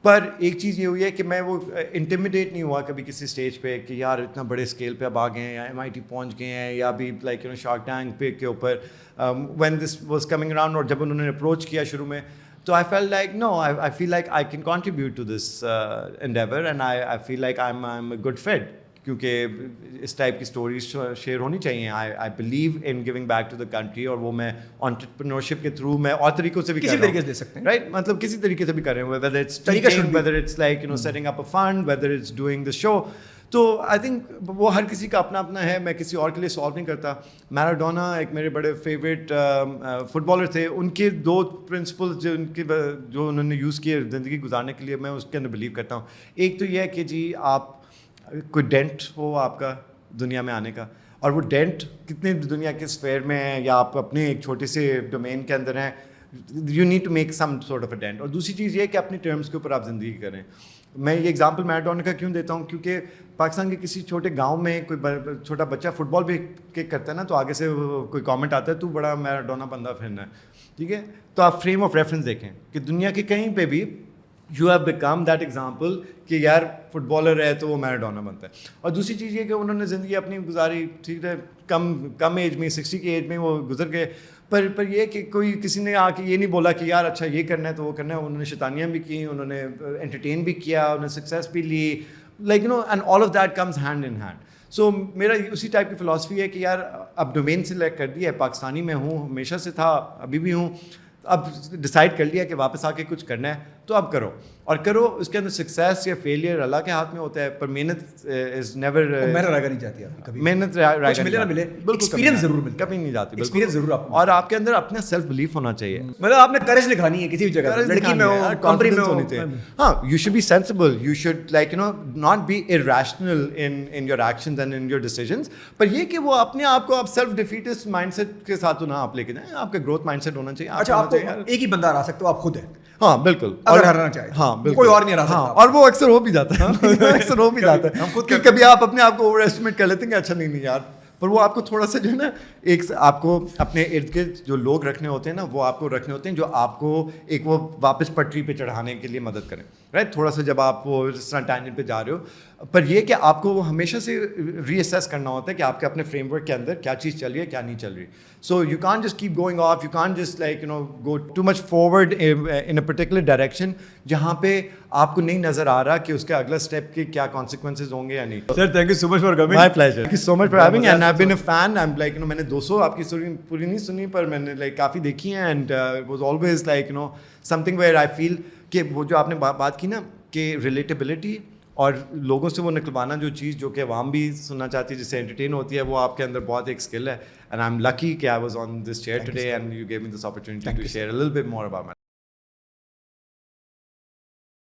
پر ایک چیز یہ ہوئی ہے کہ میں وہ انٹیمیڈیٹ نہیں ہوا کبھی کسی اسٹیج پہ کہ یار اتنا بڑے اسکیل پہ اب آ گئے ہیں, یا MIT پہنچ گئے ہیں, یا بھی لائک شارک ٹینک پہ کے اوپر when this was coming around. اور جب انہوں نے اپروچ کیا شروع میں تو I felt like no, I feel like I can contribute to this endeavor, and I feel like I'm a good fit, کیونکہ اس ٹائپ کی اسٹوریز شیئر ہونی چاہیے. I believe in giving back to the country, اور وہ میں entrepreneurship کے through میں اور طریقوں سے بھی کر رہا ہوں, رائٹ, مطلب کسی طریقے سے بھی کر رہے ہیں, whether it's teaching, whether it's like setting up a fund, whether it's doing the show. تو آئی تھنک وہ ہر کسی کا اپنا اپنا ہے, میں کسی اور کے لیے سالو نہیں کرتا. میراڈونا ایک میرے بڑے فیوریٹ فٹ بالر تھے, ان کے 2 پرنسپل جو انہوں نے یوز کیے زندگی گزارنے کے لیے, میں اس کے اندر بلیو کرتا ہوں. ایک تو یہ ہے کہ جی آپ کوئی ڈینٹ ہو آپ کا دنیا میں آنے کا, اور وہ ڈینٹ کتنے دنیا کے اسفیئر میں ہیں, یا آپ اپنے ایک چھوٹے سے ڈومین کے اندر ہیں, you need to make some sort of a dent. اور دوسری چیز یہ ہے کہ اپنے ٹرمز کے اوپر آپ زندگی کریں. میں یہ ایگزامپل میراڈونا کا کیوں دیتا ہوں, کیونکہ پاکستان کے کسی چھوٹے گاؤں میں کوئی چھوٹا بچہ فٹ بال بھی کک کرتا ہے نا, تو آگے سے کوئی کامنٹ آتا ہے تو بڑا میراڈونا بندہ پھرنا ہے, ٹھیک ہے. تو آپ فریم آف ریفرنس دیکھیں کہ دنیا کے کہیں پہ بھی you have become that example کہ یار فٹ بالر ہے تو وہ میراڈونا بنتا ہے. اور دوسری چیز یہ کہ انہوں نے زندگی اپنی گزاری, ٹھیک ہے, کم ایج میں 60 کی ایج میں وہ گزر گئے, پر یہ کہ کوئی کسی نے آ کے یہ نہیں بولا کہ یار اچھا یہ کرنا ہے تو وہ کرنا ہے. انہوں نے شیطانیاں بھی کی, انہوں نے انٹرٹین بھی کیا, انہوں نے سکسیس بھی لی, like and all of that comes hand in hand. So میرا اسی ٹائپ کی فلاسفی ہے کہ یار اب ڈومین سلیکٹ کر دیا ہے, پاکستانی میں ہوں, ہمیشہ سے تھا, ابھی بھی ہوں, اب ڈیسائڈ کر لیا کہ واپس آ کے کچھ کرنا ہے تو اب کرو, اور کرو. اس کے اندر سکسیس یا فیلئر اللہ کے ہاتھ میں ہوتا ہے, پر محنت از نیور, محنت رائے نہیں جاتی آپ کبھی, محنت رائے ملے نہ ملے, ایکسپیرینس ضرور ملتا, کبھی نہیں جاتی, ایکسپیرینس ضرور آپ, اور آپ کے اندر اپنا سیلف بلیف ہونا چاہیے. مطلب آپ نے کریج دکھانی ہے کسی بھی جگہ, لڑکی میں ہو, کمپنی میں ہو. ہاں, you should be sensible, you should like not be irrational in your actions and in your decisions. پر یہ کہ وہ اپنے آپ کو آپ سیلف ڈیفیٹسٹ مائنڈ سیٹ کے ساتھ نہ آپ لے کے جائیں, آپ کا گروتھ مائنڈ سیٹ ہونا چاہیے. اچھا, آپ کو ایک ہی بندہ ہرا سکتے ہو, آپ خود ہیں. ہاں بالکل, اگر ہرانا چاہے, ہاں بالکل, کوئی اور نہیں ہرا سکتا. اور وہ اکثر ہو بھی جاتا ہے, اکثر ہو بھی جاتا ہے. کبھی آپ اپنے آپ کو اوور ایسٹیمیٹ کر لیتے ہیں کہ اچھا نہیں یار پر وہ آپ کو تھوڑا سا جو ہے نا ایک آپ کو اپنے ارد گرد جو لوگ رکھنے ہوتے ہیں نا وہ آپ کو رکھنے ہوتے ہیں جو آپ کو ایک وہ واپس پٹری پہ چڑھانے کے لیے مدد کریں رائٹ. تھوڑا سا جب آپ وہ اس طرح ٹینجنٹ پہ جا رہے ہو, پر یہ کہ آپ کو وہ ہمیشہ سے ری اسیس کرنا ہوتا ہے کہ آپ کے اپنے فریم ورک کے اندر کیا چیز چل رہی ہے کیا نہیں چل رہی. So you can't just keep going off, you can't just like you know go too much forward in a particular direction جہاں پہ آپ کو نہیں نظر آ رہا کہ اس کے اگلا اسٹیپ کے کیا کانسیکوینسز ہوں گے یا نہیں. Sir thank you so much for coming. My pleasure, thank you so much for having and I have been a fan. I am like you know میں نے 200 آپ کی اسٹوری پوری نہیں سنی پر میں نے لائک کافی دیکھی ہیں and it was always like you know something where I feel کہ وہ جو آپ نے بات کی نا کہ ریلیٹیبلٹی اور لوگوں سے وہ نکلوانا جو چیز جو کہ عوام بھی سننا چاہتی ہے جس سے انٹرٹین ہوتی ہے وہ آپ کے اندر بہت ایک اسکل ہے. اینڈ آئی ایم لکی کہ I was on this chair today and you gave me this opportunity to share a little bit more about my